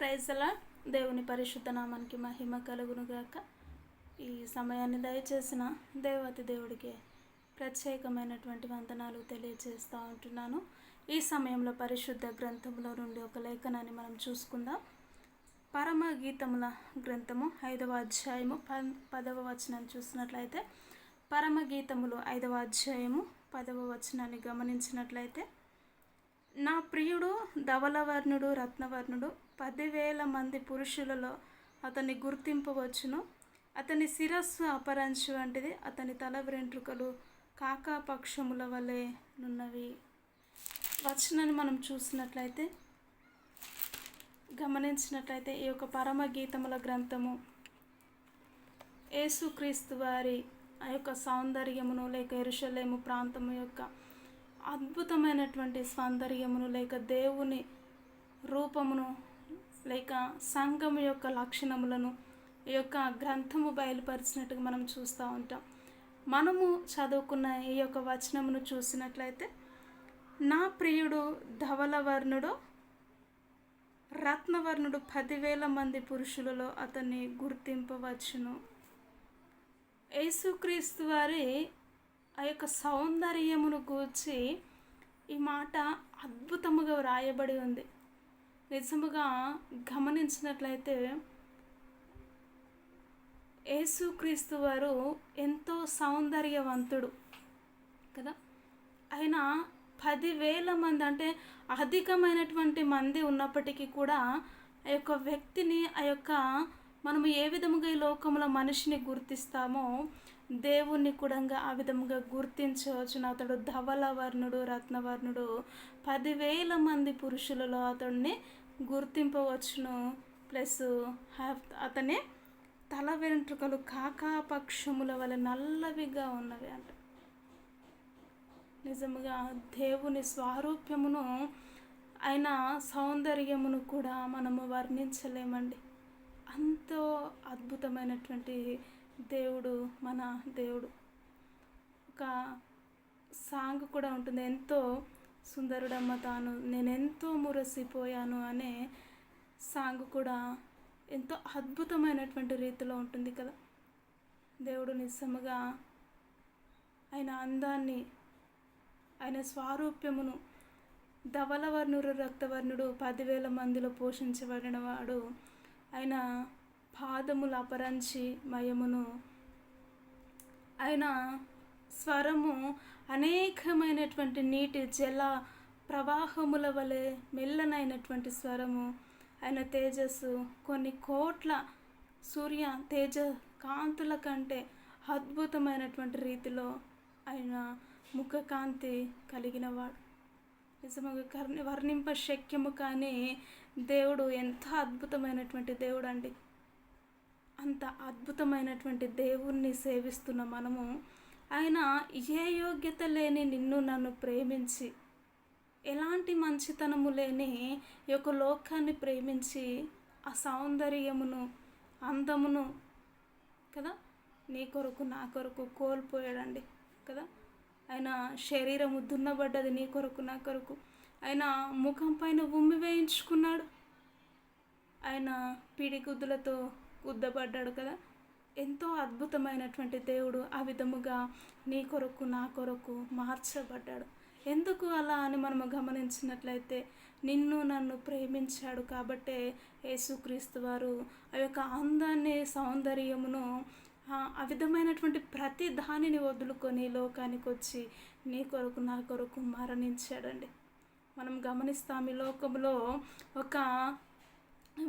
Praise అలా దేవుని పరిశుద్ధ నామానికి మహిమ కలుగునుగాక. ఈ సమయాన్ని దయచేసిన దేవతి దేవుడికి ప్రత్యేకమైనటువంటి వందనాలు తెలియజేస్తూ ఉంటున్నాను. ఈ సమయంలో పరిశుద్ధ గ్రంథంలో నుండి ఒక లేఖనాన్ని మనం చూసుకుందాం. పరమగీతముల గ్రంథము 5వ అధ్యాయము 10వ వచనాన్ని చూసినట్లయితే, పరమగీతములు 5వ అధ్యాయము 10వ వచనాన్ని గమనించినట్లయితే, నా ప్రియుడు ధవలవర్ణుడు రత్నవర్ణుడు 10,000 మంది పురుషులలో అతన్ని గుర్తింపవచ్చును. అతని శిరస్సు అపరంజి వంటిది, అతని తల వెంట్రుకలు కాకాపక్షముల వలె నున్నవి. వచనాన్ని మనం చూసినట్లయితే గమనించినట్లయితే ఈ యొక్క పరమగీతముల గ్రంథము యేసుక్రీస్తు వారి ఆ యొక్క సౌందర్యమును లేక యెరూషలేము ప్రాంతము యొక్క అద్భుతమైనటువంటి సౌందర్యమును లేక దేవుని రూపమును లేక సంఘము యొక్క లక్షణములను ఈ యొక్క గ్రంథము బయలుపరిచినట్టుగా మనం చూస్తూ ఉంటాం. మనము చదువుకున్న ఈ యొక్క వచనమును చూసినట్లయితే, నా ప్రియుడు ధవలవర్ణుడు రత్నవర్ణుడు 10,000 మంది పురుషులలో అతన్ని గుర్తింపవచ్చును. యేసుక్రీస్తు వారి ఆ యొక్క సౌందర్యమును గూర్చి ఈ మాట అద్భుతముగా వ్రాయబడి ఉంది. నిజముగా గమనించినట్లయితే యేసుక్రీస్తు వారు ఎంతో సౌందర్యవంతుడు కదా. ఆయన 10,000 మంది అంటే అధికమైనటువంటి మంది ఉన్నప్పటికీ కూడా ఆ యొక్క వ్యక్తిని మనము ఏ విధముగా ఈ లోకంలో మనిషిని గుర్తిస్తామో దేవుణ్ణి కూడా ఆ విధముగా గుర్తించవచ్చును. అతడు ధవలవర్ణుడు రత్నవర్ణుడు 10,000 మంది పురుషులలో అతడిని గుర్తింపవచ్చును. ప్లస్ అతని తల వెంట్రుకలు కాకాపక్షముల వలె నల్లవిగా ఉన్నవి అంట. నిజముగా దేవుని స్వారూప్యమును ఆయన సౌందర్యమును కూడా మనము వర్ణించలేమండి. అంతో అద్భుతమైనటువంటి దేవుడు మన దేవుడు. ఒక సాంగ్ కూడా ఉంటుంది, ఎంతో సుందరుడమ్మ తాను నేనెంతో మురసిపోయాను అనే సాంగ్ కూడా ఎంతో అద్భుతమైనటువంటి రీతిలో ఉంటుంది కదా. దేవుడు నిజముగా ఆయన అందాన్ని ఆయన స్వారూప్యమును ధవలవర్ణుడు రక్తవర్ణుడు 10,000 మందిలో పోషించబడిన వాడు. ఆయన పాదముల అపరంజి మయమును, ఆయన స్వరము అనేకమైనటువంటి నీటి జల ప్రవాహముల వలె మెల్లనైనటువంటి స్వరము. ఆయన తేజస్సు కొన్ని కోట్ల సూర్య తేజ కాంతుల కంటే అద్భుతమైనటువంటి రీతిలో ఆయన ముఖకాంతి కలిగినవాడు. నిజముగా వర్ణింప శక్యము కానీ దేవుడు ఎంత అద్భుతమైనటువంటి దేవుడు అండి. అంత అద్భుతమైనటువంటి దేవుణ్ణి సేవిస్తున్న మనము ఆయన ఏ యోగ్యత లేని నిన్ను నన్ను ప్రేమించి, ఎలాంటి మంచితనము లేని ఈ యొక్క లోకాన్ని ప్రేమించి ఆ సౌందర్యమును అందమును కదా నీ కొరకు నా కొరకు కోల్పోయాడండి కదా. ఆయన శరీరము దున్నబడ్డది నీ కొరకు నా కొరకు. ఆయన ముఖం పైన ఉమ్మి వేయించుకున్నాడు. ఆయన పిడిగుద్దులతో గుద్దబడ్డాడు కదా. ఎంతో అద్భుతమైనటువంటి దేవుడు ఆ విధముగా నీ కొరకు నా కొరకు మార్చబడ్డాడు. ఎందుకు అలా అని మనము గమనించినట్లయితే, నిన్ను నన్ను ప్రేమించాడు కాబట్టే యేసుక్రీస్తు వారు ఆ యొక్క అందాన్ని సౌందర్యమును ఆ విధమైనటువంటి ప్రతి దానిని వదులుకొని లోకానికి వచ్చి నీ కొరకు నా కొరకు మరణించాడండి. మనం గమనిస్తాం, ఈ లోకంలో ఒక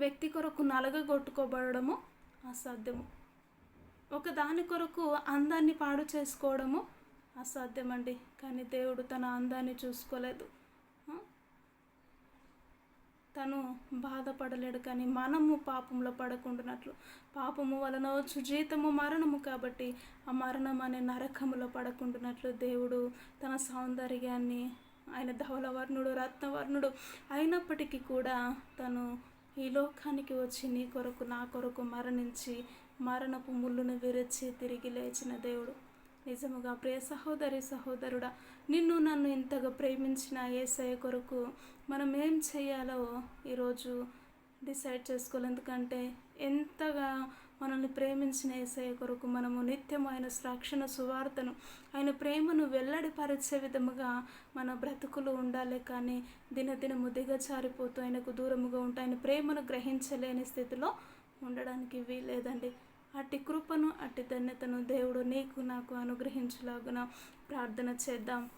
వ్యక్తి కొరకు నలగగొట్టుకోబడము అసాధ్యము. ఒక దాని కొరకు అందాన్ని పాడు చేసుకోవడము అసాధ్యమండి. కానీ దేవుడు తన అందాన్ని చూసుకోలేదు, తను బాధపడలేడు. కానీ మనము పాపంలో పడకుండానట్లు, పాపము వలన వచ్చు జీతము మరణము కాబట్టి ఆ మరణం అనే నరకములో పడకుండానట్లు దేవుడు తన సౌందర్యాన్ని, ఆయన ధవలవర్ణుడు రత్నవర్ణుడు అయినప్పటికీ కూడా తను ఈ లోకానికి వచ్చి నీ కొరకు నా కొరకు మరణించి మరణపు ముళ్ళును విరిచి తిరిగి లేచిన దేవుడు. నిజముగా ప్రియ సహోదరి సహోదరుడా, నిన్ను నన్ను ఇంతగా ప్రేమించిన యేసయ్య కొరకు మనం ఏం చేయాలో ఈరోజు డిసైడ్ చేసుకోవాలి. ఎందుకంటే ఎంతగా మనల్ని ప్రేమించిన యేసయ్య కొరకు మనము నిత్యం ఆయన రక్షణ సువార్తను, ఆయన ప్రేమను వెల్లడిపరిచే విధముగా మన బ్రతుకులు ఉండాలి. కానీ దినదినము దిగజారిపోతూ ఆయనకు దూరముగా ఉంటూ ఆయన ప్రేమను గ్రహించలేని స్థితిలో ఉండడానికి వీలేదండి. అట్టి కృపను, అట్టి ధన్యతను దేవుడు నీకు నాకు అనుగ్రహించలాగున ప్రార్థన చేద్దాం.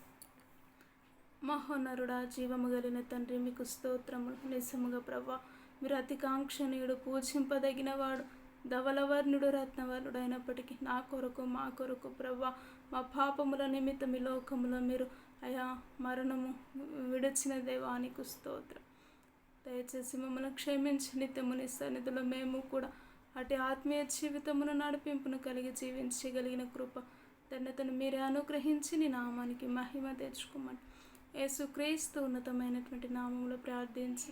మహోన్నరుడా, జీవము కలిగిన తండ్రి, మీకు స్తోత్రములు. నిజముగా ప్రభా, మీరు అతి కాంక్షణీయుడు, పూజింపదగినవాడు, ధవలవర్ణుడు, రత్నవర్ణుడు అయినప్పటికీ నా కొరకు మా కొరకు ప్రభా, మా పాపముల నిమిత్తం ఈ లోకములో మీరు అయా మరణము విడిచిన దేవానికి స్తోత్రం. దయచేసి మమ్మల్ని క్షమించి నిత్యము నీ సన్నిధిలో మేము కూడా అటు ఆత్మీయ జీవితమును నడిపింపును కలిగి జీవించగలిగిన కృప ధన్యతను మీరే అనుగ్రహించి నీ నామానికి మహిమ తెచ్చుకోమని యేసుక్రీస్తు ఉన్నతమైనటువంటి నామములో ప్రార్థించి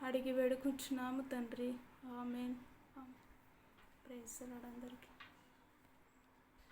అడిగి వేడుకుంటున్నాము తండ్రి. ఆమేన్. ప్రైజ్ ది లార్డ్ అందరికీ.